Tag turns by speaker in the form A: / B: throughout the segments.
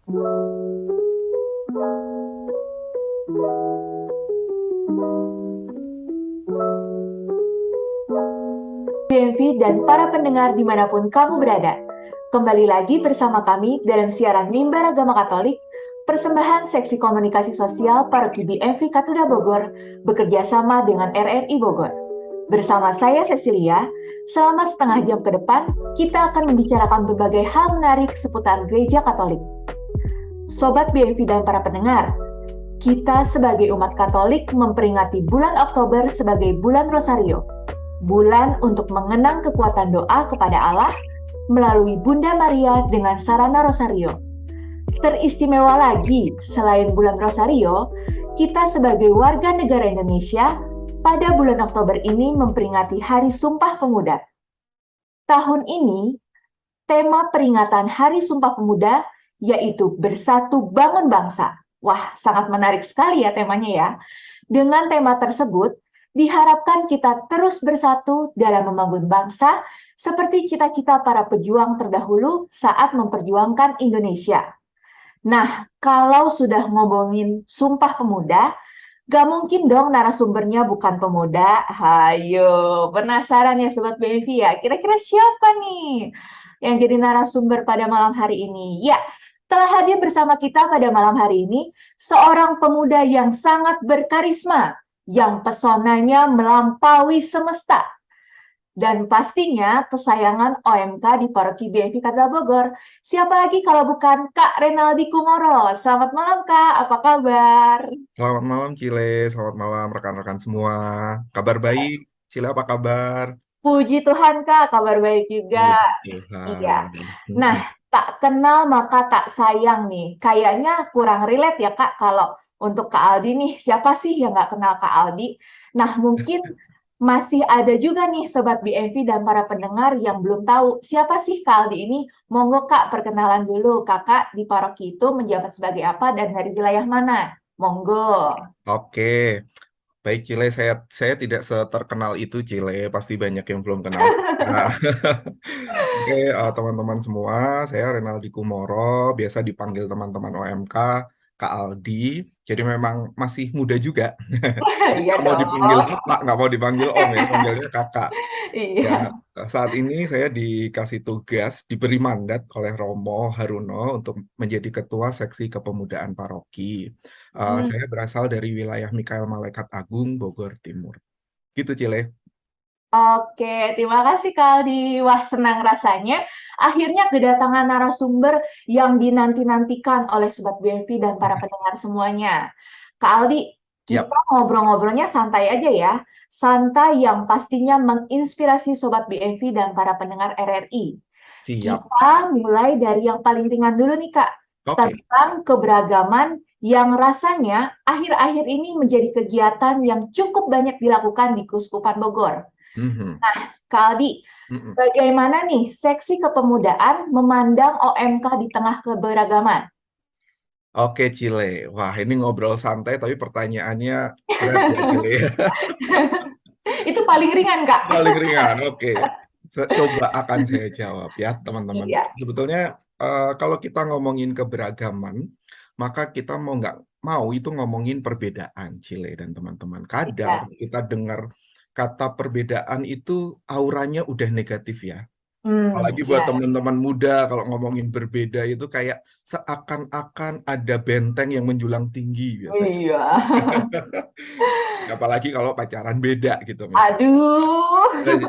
A: BMV dan para pendengar dimanapun kamu berada. Kembali lagi bersama kami dalam siaran Mimbar Agama Katolik, persembahan Seksi Komunikasi Sosial Paroki BMV Katedral Bogor, bekerja sama dengan RRI Bogor. Bersama saya Cecilia, selama setengah jam ke depan, kita akan membicarakan berbagai hal menarik seputar Gereja Katolik. Sobat BMV dan para pendengar, kita sebagai umat Katolik memperingati bulan Oktober sebagai bulan Rosario, bulan untuk mengenang kekuatan doa kepada Allah melalui Bunda Maria dengan sarana Rosario. Teristimewa lagi, selain bulan Rosario, kita sebagai warga negara Indonesia pada bulan Oktober ini memperingati Hari Sumpah Pemuda. Tahun ini, tema peringatan Hari Sumpah Pemuda yaitu Bersatu Bangun Bangsa. Wah, sangat menarik sekali ya temanya ya. Dengan tema tersebut, diharapkan kita terus bersatu dalam membangun bangsa seperti cita-cita para pejuang terdahulu saat memperjuangkan Indonesia. Nah, kalau sudah ngomongin Sumpah Pemuda, gak mungkin dong narasumbernya bukan pemuda. Hayo, penasaran ya Sobat BMV ya? Kira-kira siapa nih yang jadi narasumber pada malam hari ini? Ya, telah hadir bersama kita pada malam hari ini seorang pemuda yang sangat berkarisma, yang pesonanya melampaui semesta. Dan pastinya kesayangan OMK di Paroki BMV Katedral Bogor. Siapa lagi kalau bukan Kak Renaldi Kumoro. Selamat malam Kak, apa kabar?
B: Selamat malam Cile, selamat malam rekan-rekan semua. Kabar baik, Cile apa kabar?
A: Puji Tuhan Kak, kabar baik juga.
B: Puji
A: Iya.
B: Tuhan.
A: Nah,
B: Mm-mm.
A: tak kenal maka tak sayang nih. Kayaknya kurang relate ya Kak kalau untuk Kak Aldi nih. Siapa sih yang nggak kenal Kak Aldi? Nah, mungkin masih ada juga nih Sobat BMV dan para pendengar yang belum tahu siapa sih Kak Aldi ini. Monggo Kak, perkenalan dulu. Kakak di paroki itu menjabat sebagai apa dan dari wilayah mana? Monggo.
B: Oke, baik Cile, saya tidak seterkenal itu Cile, pasti banyak yang belum kenal saya. Oke, teman-teman semua, saya Renaldi Kumoro, biasa dipanggil teman-teman OMK, Kak Aldi. Jadi memang masih muda juga.
A: Iya
B: Nggak mau dipanggil
A: dong.
B: Bapak, nggak mau dipanggil Om ya, panggilnya Kakak. Ya,
A: Iya.
B: saat ini saya dikasih tugas, diberi mandat oleh Romo Haruno untuk menjadi Ketua Seksi Kepemudaan Paroki.
A: Hmm.
B: Saya berasal dari wilayah Mikael Malaikat Agung, Bogor Timur. Gitu, Cile.
A: Oke, terima kasih Kak Aldi. Wah, senang rasanya akhirnya kedatangan narasumber yang dinanti-nantikan oleh Sobat BMV dan para pendengar semuanya. Kak Aldi, kita
B: Yap,
A: ngobrol-ngobrolnya santai aja ya. Santai yang pastinya menginspirasi Sobat BMV dan para pendengar RRI.
B: siap.
A: Kita mulai dari yang paling ringan dulu nih Kak,
B: Oke.
A: tentang keberagaman yang rasanya akhir-akhir ini menjadi kegiatan yang cukup banyak dilakukan di Keuskupan Bogor.
B: Mhm,
A: Kak Aldi,
B: mhm.
A: bagaimana nih seksi kepemudaan memandang OMK di tengah keberagaman?
B: Oke, Cile. Wah, ini ngobrol santai, tapi pertanyaannya berat ya, Cile.
A: Itu paling ringan, Kak.
B: Paling ringan, oke. Coba akan saya jawab ya, teman-teman.
A: Iya.
B: Sebetulnya kalau kita ngomongin keberagaman, maka kita mau nggak mau itu ngomongin perbedaan, Cile dan teman-teman. Kadang
A: Iya.
B: kita dengar kata perbedaan itu auranya udah negatif ya. Apalagi buat
A: Iya.
B: teman-teman muda, kalau ngomongin berbeda itu kayak seakan-akan ada benteng yang menjulang tinggi biasanya.
A: Iya.
B: Apalagi kalau pacaran beda gitu misalnya.
A: Aduh.
B: Nah,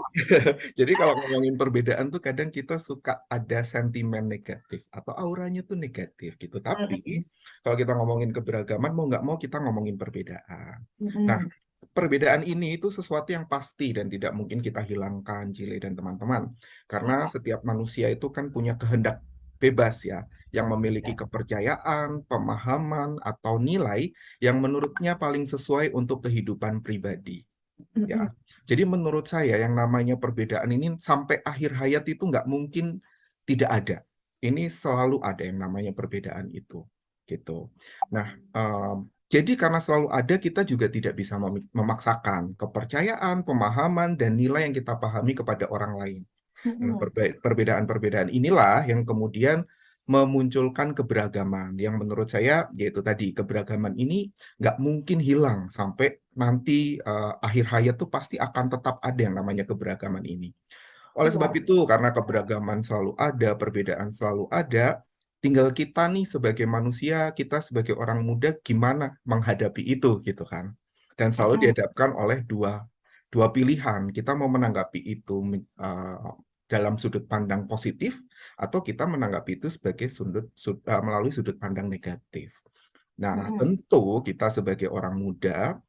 B: jadi kalau ngomongin perbedaan tuh kadang kita suka ada sentimen negatif atau auranya tuh negatif gitu. Tapi
A: Mm,
B: kalau kita ngomongin keberagaman mau nggak mau kita ngomongin perbedaan. Nah,
A: mm,
B: perbedaan ini itu sesuatu yang pasti dan tidak mungkin kita hilangkan, Cile dan teman-teman. Karena
A: iya,
B: setiap manusia itu kan punya kehendak bebas ya, yang memiliki
A: iya.
B: kepercayaan, pemahaman, atau nilai yang menurutnya paling sesuai untuk kehidupan pribadi. Ya,
A: Mm,
B: jadi menurut saya yang namanya perbedaan ini sampai akhir hayat itu nggak mungkin tidak ada. Ini selalu ada yang namanya perbedaan itu, gitu. Nah, jadi karena selalu ada, kita juga tidak bisa memaksakan kepercayaan, pemahaman, dan nilai yang kita pahami kepada orang lain. Nah,
A: mm,
B: perbedaan-perbedaan inilah yang kemudian memunculkan keberagaman yang menurut saya yaitu tadi keberagaman ini nggak mungkin hilang sampai nanti akhir hayat tuh pasti akan tetap ada yang namanya keberagaman ini. Oleh sebab
A: Iya.
B: itu, karena keberagaman selalu ada, perbedaan selalu ada, tinggal kita nih sebagai manusia, kita sebagai orang muda gimana menghadapi itu gitu kan. Dan selalu
A: Mm-mm.
B: dihadapkan oleh dua pilihan. Kita mau menanggapi itu dalam sudut pandang positif atau kita menanggapi itu sebagai melalui sudut pandang negatif. Nah,
A: Mm-mm.
B: tentu kita sebagai orang muda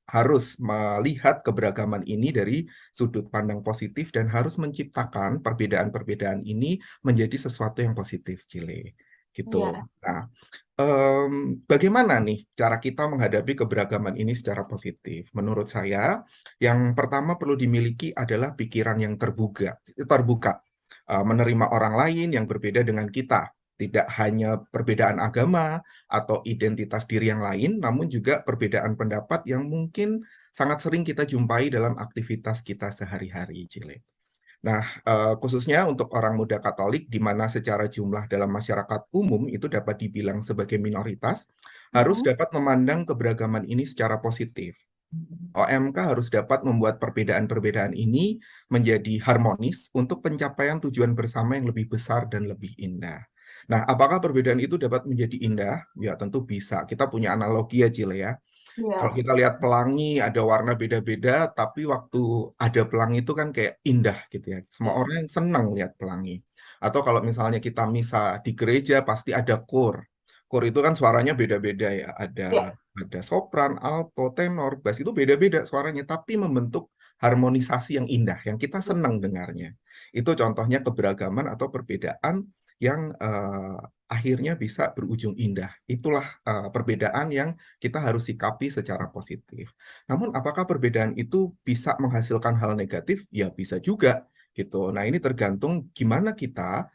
B: harus melihat keberagaman ini dari sudut pandang positif dan harus menciptakan perbedaan-perbedaan ini menjadi sesuatu yang positif, Cile. Gitu.
A: Iya.
B: Nah, bagaimana nih cara kita menghadapi keberagaman ini secara positif? Menurut saya, yang pertama perlu dimiliki adalah pikiran yang terbuka, menerima orang lain yang berbeda dengan kita. Tidak hanya perbedaan agama atau identitas diri yang lain, namun juga perbedaan pendapat yang mungkin sangat sering kita jumpai dalam aktivitas kita sehari-hari, Cile. Nah, khususnya untuk orang muda Katolik, di mana secara jumlah dalam masyarakat umum itu dapat dibilang sebagai minoritas, harus
A: Mm-mm.
B: dapat memandang keberagaman ini secara positif. OMK harus dapat membuat perbedaan-perbedaan ini menjadi harmonis untuk pencapaian tujuan bersama yang lebih besar dan lebih indah. Nah, apakah perbedaan itu dapat menjadi indah? Ya, tentu bisa. Kita punya analogi ya, Cile ya. Kalau
A: Iya.
B: kita lihat pelangi ada warna beda-beda, tapi waktu ada pelangi itu kan kayak indah gitu ya. Semua
A: Iya.
B: orang yang senang lihat pelangi. Atau kalau misalnya kita misa di gereja pasti ada kor. Kor itu kan suaranya beda-beda ya.
A: Iya.
B: Ada sopran, alto, tenor, bass itu beda-beda suaranya, tapi membentuk harmonisasi yang indah, yang kita senang dengarnya. Itu contohnya keberagaman atau perbedaan yang akhirnya bisa berujung indah. Itulah perbedaan yang kita harus sikapi secara positif. Namun apakah perbedaan itu bisa menghasilkan hal negatif? Ya bisa juga gitu. Nah, ini tergantung gimana kita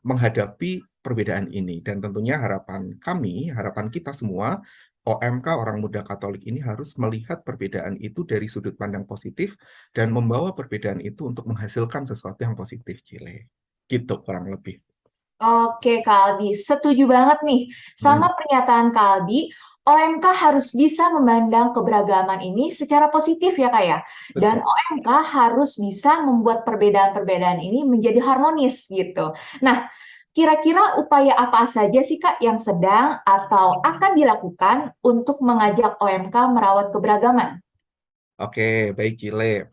B: menghadapi perbedaan ini dan tentunya harapan kami, harapan kita semua OMK Orang Muda Katolik ini harus melihat perbedaan itu dari sudut pandang positif dan membawa perbedaan itu untuk menghasilkan sesuatu yang positif, Cile. Gitu kurang lebih.
A: Oke, Kak Aldi, setuju banget nih sama
B: Hmm,
A: pernyataan Kak Aldi. OMK harus bisa memandang keberagaman ini secara positif ya, Kak ya. Dan
B: betul.
A: OMK harus bisa membuat perbedaan-perbedaan ini menjadi harmonis gitu. Nah, kira-kira upaya apa saja sih Kak yang sedang atau akan dilakukan untuk mengajak OMK merawat keberagaman?
B: Oke, baik Cile.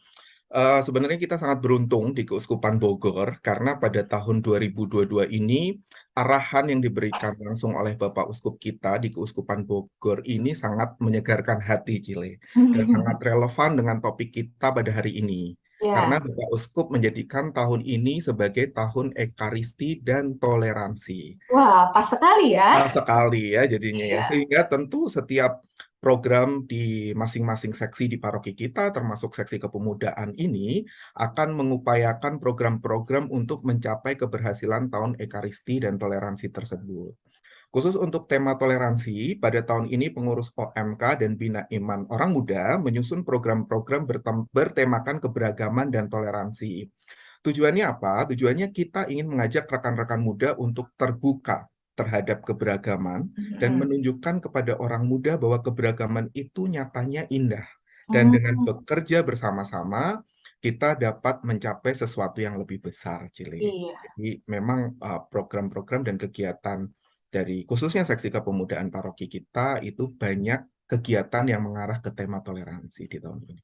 B: Sebenarnya kita sangat beruntung di Keuskupan Bogor karena pada tahun 2022 ini arahan yang diberikan langsung oleh Bapak Uskup kita di Keuskupan Bogor ini sangat menyegarkan hati, Cile, dan sangat relevan dengan topik kita pada hari ini. Karena
A: Ya,
B: Bapak Uskup menjadikan tahun ini sebagai tahun Ekaristi dan toleransi.
A: wah, pas sekali ya.
B: Sekali ya jadinya ya.
A: Iya.
B: Sehingga tentu setiap program di masing-masing seksi di paroki kita, termasuk seksi kepemudaan ini, akan mengupayakan program-program untuk mencapai keberhasilan tahun Ekaristi dan toleransi tersebut. Khusus untuk tema toleransi, pada tahun ini pengurus OMK dan Bina Iman Orang Muda menyusun program-program bertemakan keberagaman dan toleransi. Tujuannya apa? Tujuannya kita ingin mengajak rekan-rekan muda untuk terbuka terhadap keberagaman dan
A: Mm-mm.
B: menunjukkan kepada orang muda bahwa keberagaman itu nyatanya indah. Dan
A: Hmm,
B: dengan bekerja bersama-sama, kita dapat mencapai sesuatu yang lebih besar, Cili.
A: iya.
B: Jadi memang program-program dan kegiatan dari khususnya seksi kepemudaan paroki kita itu banyak kegiatan yang mengarah ke tema toleransi di tahun ini.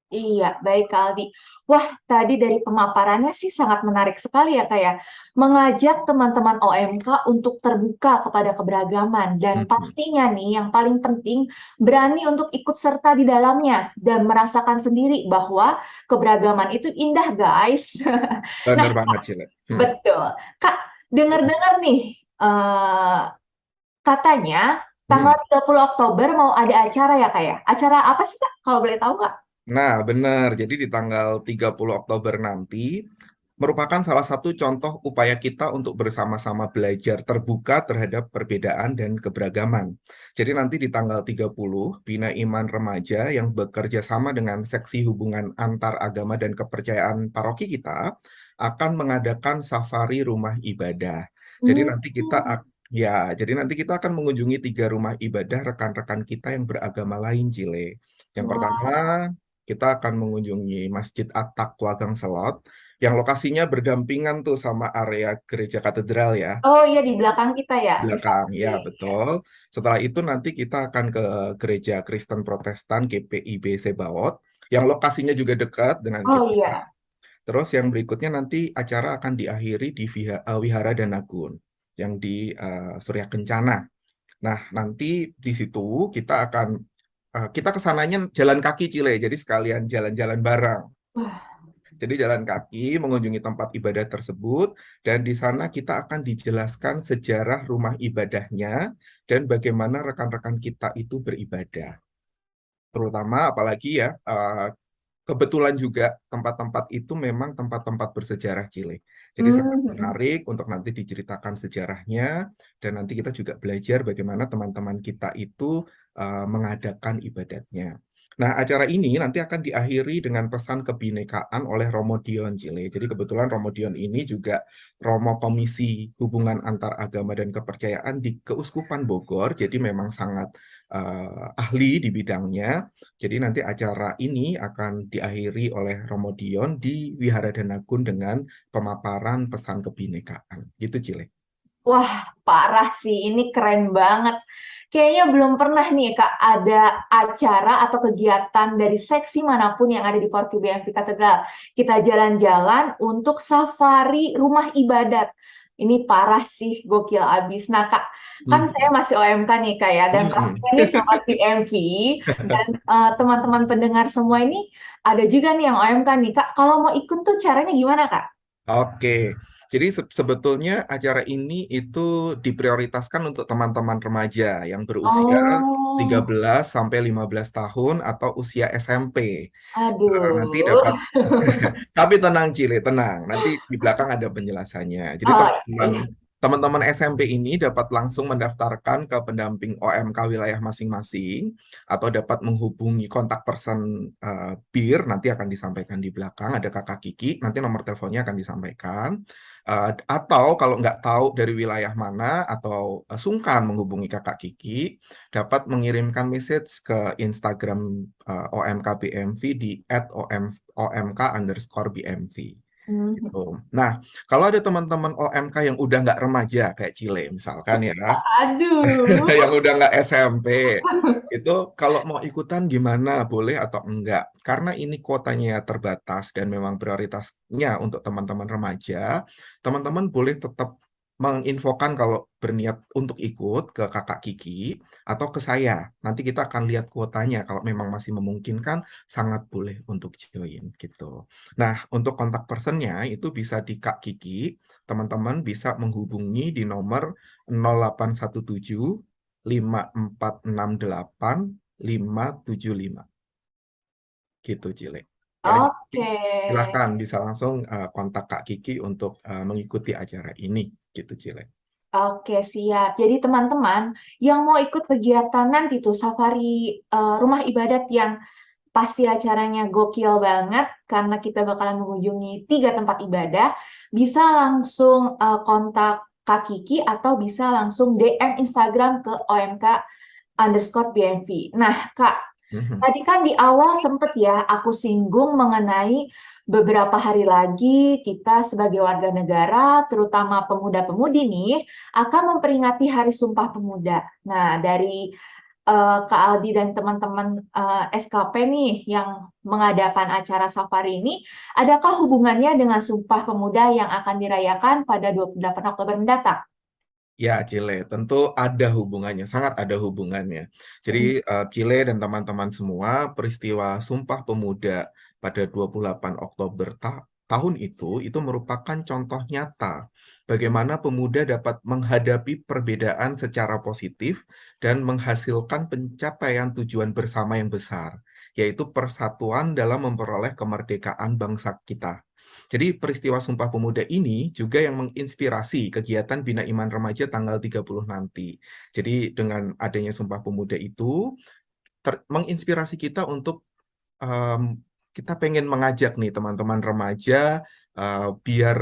A: Iya, baik Kak Aldi. Wah, tadi dari pemaparannya sih sangat menarik sekali ya Kak ya. Mengajak teman-teman OMK untuk terbuka kepada keberagaman. Dan
B: Mhm.
A: pastinya nih yang paling penting berani untuk ikut serta di dalamnya dan merasakan sendiri bahwa keberagaman itu indah guys. Nah,
B: Benar banget, Cile. Mhm.
A: betul. Kak, dengar-dengar nih, eh, katanya tanggal
B: Mhm.
A: 30 Oktober mau ada acara ya Kak ya? Acara apa sih Kak? Kalau boleh tahu Kak?
B: Nah, benar. Jadi di tanggal 30 Oktober nanti merupakan salah satu contoh upaya kita untuk bersama-sama belajar terbuka terhadap perbedaan dan keberagaman. Jadi nanti di tanggal 30, Bina Iman Remaja yang bekerja sama dengan Seksi Hubungan Antar Agama dan Kepercayaan Paroki kita akan mengadakan safari rumah ibadah. Jadi
A: Hmm.
B: nanti kita jadi nanti kita akan mengunjungi 3 rumah ibadah rekan-rekan kita yang beragama lain, Cile. Yang pertama,
A: Wah.
B: kita akan mengunjungi Masjid At-Taqwa Gangselot, yang lokasinya berdampingan tuh sama area gereja katedral ya,
A: Oh iya, di belakang kita ya,
B: di
A: di
B: belakang. Ya,
A: samping. Ya.
B: betul. Setelah itu nanti kita akan ke gereja Kristen Protestan GPIB Sebaot, yang lokasinya juga dekat dengan
A: Oh
B: kita.
A: iya.
B: Terus yang berikutnya nanti acara akan diakhiri di Wihara Danagun yang di Surya Kencana. Nah, nanti di situ kita akan kita kesananya jalan kaki, Cile, jadi sekalian jalan-jalan bareng.
A: Wah.
B: Jadi jalan kaki mengunjungi tempat ibadah tersebut dan di sana kita akan dijelaskan sejarah rumah ibadahnya dan bagaimana rekan-rekan kita itu beribadah. Terutama apalagi ya kebetulan juga tempat-tempat itu memang tempat-tempat bersejarah, Cile. Jadi sangat
A: Hmm.
B: menarik untuk nanti diceritakan sejarahnya dan nanti kita juga belajar bagaimana teman-teman kita itu mengadakan ibadatnya. Nah, acara ini nanti akan diakhiri dengan pesan kebinekaan oleh Romo Dion, Cile. Jadi kebetulan Romo Dion ini juga Romo Komisi Hubungan Antar Agama dan Kepercayaan di Keuskupan Bogor, jadi memang sangat ahli di bidangnya. Jadi nanti acara ini akan diakhiri oleh Romo Dion di Wihara Danagun dengan pemaparan pesan kebinekaan. Gitu, Cile.
A: Wah, parah sih. Ini keren banget. Kayaknya belum pernah nih, Kak, ada acara atau kegiatan dari seksi manapun yang ada di Porti BMV Katedral. Kita jalan-jalan untuk safari rumah ibadat. Ini parah sih, gokil abis. Nah, Kak, kan saya
B: Mhm.
A: masih OMK nih, Kak, ya. Dan
B: Mhm.
A: pastinya nih Sobat BMV dan teman-teman pendengar semua ini ada juga nih yang OMK nih, Kak. Kalau mau ikut tuh caranya gimana, Kak?
B: Oke, jadi sebetulnya acara ini itu diprioritaskan untuk teman-teman remaja yang berusia
A: Oh,
B: 13 sampai 15 tahun atau usia SMP. Nanti
A: aduh.
B: dapat tapi tenang, Cile, tenang. Nanti di belakang ada penjelasannya. Jadi
A: Oh,
B: teman-teman
A: iya.
B: teman-teman SMP ini dapat langsung mendaftarkan ke pendamping OMK wilayah masing-masing atau dapat menghubungi kontak person BIR, nanti akan disampaikan di belakang, ada Kakak Kiki, nanti nomor teleponnya akan disampaikan. Atau kalau nggak tahu dari wilayah mana atau sungkan menghubungi Kakak Kiki, dapat mengirimkan message ke Instagram OMK BMV di @omk_BMV. Gitu.
A: Mhm.
B: Nah, kalau ada teman-teman OMK yang udah nggak remaja kayak Cile misalkan ya,
A: Aduh.
B: yang udah nggak SMP, itu kalau mau ikutan gimana, boleh atau enggak? Karena ini kuotanya terbatas dan memang prioritasnya untuk teman-teman remaja, teman-teman boleh tetap menginfokan kalau berniat untuk ikut ke Kakak Kiki atau ke saya. Nanti kita akan lihat kuotanya. Kalau memang masih memungkinkan, sangat boleh untuk join gitu. Nah, untuk kontak personnya itu bisa di Kak Kiki. Teman-teman bisa menghubungi di nomor 0817 5468 575 gitu, Cile. Jadi
A: Oke.
B: silakan bisa langsung kontak Kak Kiki untuk mengikuti acara ini gitu, Cile.
A: Oke, siap. Jadi teman-teman yang mau ikut kegiatan nanti tuh safari rumah ibadat yang pasti acaranya gokil banget karena kita bakalan mengunjungi 3 tempat ibadah, bisa langsung kontak Kak Kiki atau bisa langsung DM Instagram ke OMK_BMV. Nah, Kak,
B: Mhm.
A: tadi kan di awal sempet ya aku singgung mengenai beberapa hari lagi kita sebagai warga negara, terutama pemuda-pemudi nih, akan memperingati Hari Sumpah Pemuda. Nah, dari Kak Aldi dan teman-teman SKP nih yang mengadakan acara safari ini, adakah hubungannya dengan Sumpah Pemuda yang akan dirayakan pada 28 Oktober mendatang?
B: Ya, Cile, tentu ada hubungannya, sangat ada hubungannya. Jadi,
A: Hmm.
B: Cile dan teman-teman semua, peristiwa Sumpah Pemuda pada 28 Oktober tahun itu merupakan contoh nyata bagaimana pemuda dapat menghadapi perbedaan secara positif dan menghasilkan pencapaian tujuan bersama yang besar, yaitu persatuan dalam memperoleh kemerdekaan bangsa kita. Jadi peristiwa Sumpah Pemuda ini juga yang menginspirasi kegiatan Bina Iman Remaja tanggal 30 nanti. Jadi dengan adanya Sumpah Pemuda itu menginspirasi kita untuk kita pengen mengajak nih teman-teman remaja biar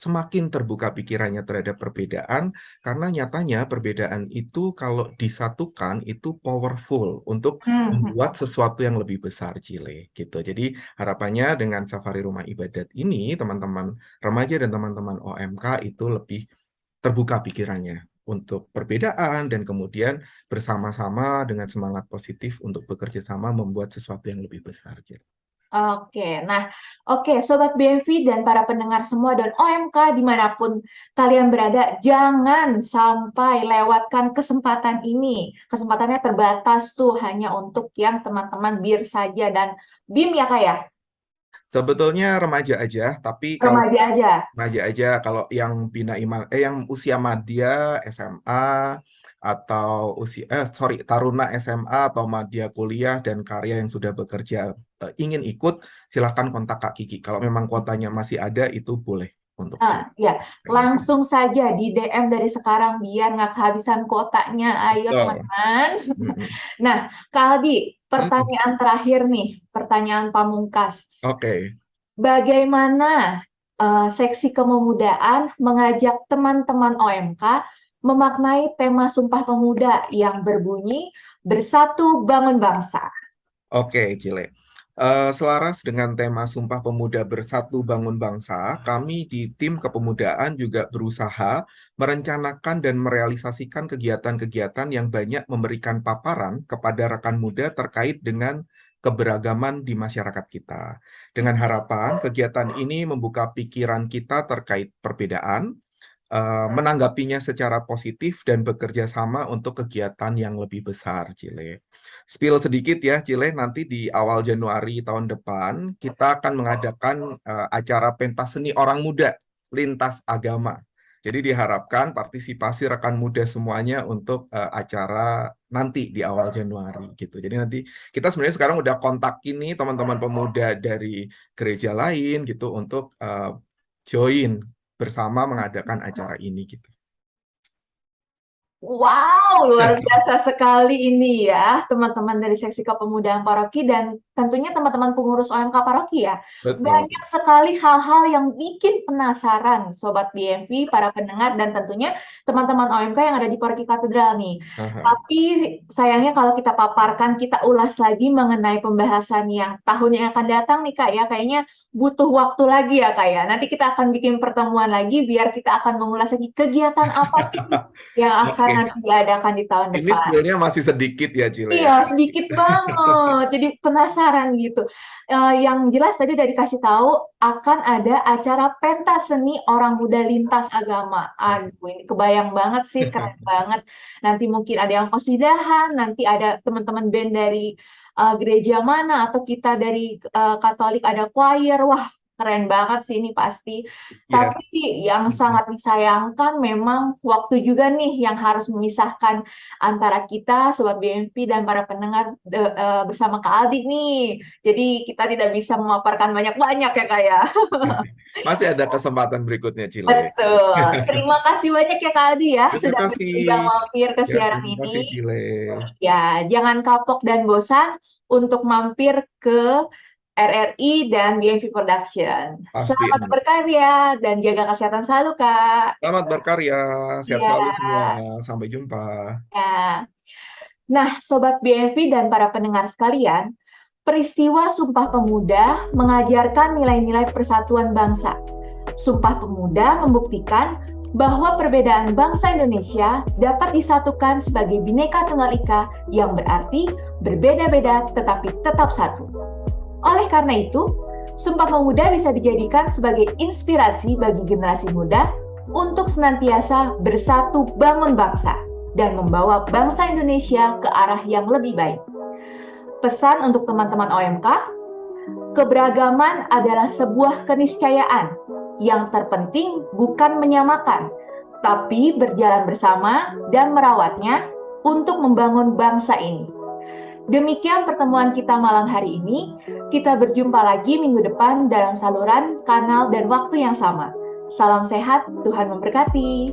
B: semakin terbuka pikirannya terhadap perbedaan, karena nyatanya perbedaan itu kalau disatukan itu powerful untuk
A: Hmm.
B: membuat sesuatu yang lebih besar, Cile, gitu. Jadi harapannya dengan Safari Rumah Ibadat ini, teman-teman remaja dan teman-teman OMK itu lebih terbuka pikirannya untuk perbedaan dan kemudian bersama-sama dengan semangat positif untuk bekerja sama membuat sesuatu yang lebih besar, Cile.
A: Oke, Sobat BMV dan para pendengar semua dan OMK dimanapun kalian berada, jangan sampai lewatkan kesempatan ini. Kesempatannya terbatas tuh hanya untuk yang teman-teman BIR saja dan BIM ya Kak ya?
B: Sebetulnya remaja aja, tapi kalau
A: Remaja aja.
B: remaja aja, kalau yang yang usia madya SMA atau taruna SMA atau madya kuliah dan karya yang sudah bekerja ingin ikut, silahkan kontak Kak Kiki. Kalau memang kuotanya masih ada, itu boleh untuk
A: Nah,
B: join.
A: ya, langsung saja di DM dari sekarang biar nggak kehabisan kuotanya. Ayo
B: Betul.
A: teman-teman.
B: Mm-mm.
A: Nah, Kak Aldi,
B: Mm-mm.
A: pertanyaan terakhir nih, pertanyaan pamungkas.
B: Oke.
A: Bagaimana seksi kepemudaan mengajak teman-teman OMK memaknai tema Sumpah Pemuda yang berbunyi Bersatu Bangun Bangsa?
B: Oke, Cile. Selaras dengan tema Sumpah Pemuda Bersatu Bangun Bangsa, kami di tim kepemudaan juga berusaha merencanakan dan merealisasikan kegiatan-kegiatan yang banyak memberikan paparan kepada rekan muda terkait dengan keberagaman di masyarakat kita. Dengan harapan kegiatan ini membuka pikiran kita terkait perbedaan, menanggapinya secara positif dan bekerja sama untuk kegiatan yang lebih besar, Cile. Spill sedikit ya, Cile, nanti di awal Januari tahun depan kita akan mengadakan acara pentas seni orang muda lintas agama. Jadi diharapkan partisipasi rekan muda semuanya untuk acara nanti di awal Januari gitu. Jadi nanti kita sebenarnya sekarang udah kontak ini teman-teman pemuda dari gereja lain gitu untuk join bersama mengadakan acara ini gitu.
A: Wow, luar biasa sekali ini ya, teman-teman dari seksi kepemudaan paroki dan tentunya teman-teman pengurus OMK paroki ya.
B: Betul.
A: Banyak sekali hal-hal yang bikin penasaran Sobat BMV, para pendengar, dan tentunya teman-teman OMK yang ada di paroki katedral nih.
B: Aha.
A: Tapi sayangnya kalau kita paparkan, kita ulas lagi mengenai pembahasan yang tahun yang akan datang nih Kak ya, kayaknya butuh waktu lagi ya Kak ya. Nanti kita akan bikin pertemuan lagi biar kita akan mengulas lagi kegiatan apa sih yang akan
B: Oke.
A: nanti diadakan di tahun
B: Ini
A: depan.
B: skillnya masih sedikit ya, Cile
A: Iya,
B: ya.
A: sedikit banget. Jadi penasaran gitu. Yang jelas tadi dari kasih tahu akan ada acara pentas seni orang muda lintas agama. Aduh, ini kebayang banget sih, keren banget. Nanti mungkin ada yang kosidahan, nanti ada teman-teman band dari gereja mana, atau kita dari Katolik ada choir. Wah, keren banget sih ini pasti.
B: Iya.
A: Tapi yang sangat disayangkan memang waktu juga nih yang harus memisahkan antara kita, Sobat BMP, dan para pendengar bersama Kak Aldi nih. Jadi kita tidak bisa memaparkan banyak-banyak ya Kak ya.
B: Masih ada kesempatan berikutnya, Cile.
A: Betul. Terima kasih banyak ya Kak Aldi ya
B: Terima
A: sudah
B: kasih.
A: bersedia mampir ke
B: Ya,
A: siaran
B: terima kasih,
A: ini.
B: Cile.
A: Ya, jangan kapok dan bosan untuk mampir ke RRI dan BMV Production.
B: Pasti.
A: Selamat berkarya dan jaga kesehatan selalu, Kak.
B: Selamat berkarya. Sehat
A: Iya,
B: selalu semua. Sampai jumpa.
A: ya. Nah, Sobat BMV dan para pendengar sekalian, peristiwa Sumpah Pemuda mengajarkan nilai-nilai persatuan bangsa. Sumpah Pemuda membuktikan bahwa perbedaan bangsa Indonesia dapat disatukan sebagai Bhinneka Tunggal Ika yang berarti berbeda-beda tetapi tetap satu. Oleh karena itu, Sumpah Pemuda bisa dijadikan sebagai inspirasi bagi generasi muda untuk senantiasa bersatu bangun bangsa dan membawa bangsa Indonesia ke arah yang lebih baik. Pesan untuk teman-teman OMK, keberagaman adalah sebuah keniscayaan. Yang terpenting bukan menyamakan, tapi berjalan bersama dan merawatnya untuk membangun bangsa ini. Demikian pertemuan kita malam hari ini. Kita berjumpa lagi minggu depan dalam saluran, kanal, dan waktu yang sama. Salam sehat, Tuhan memberkati.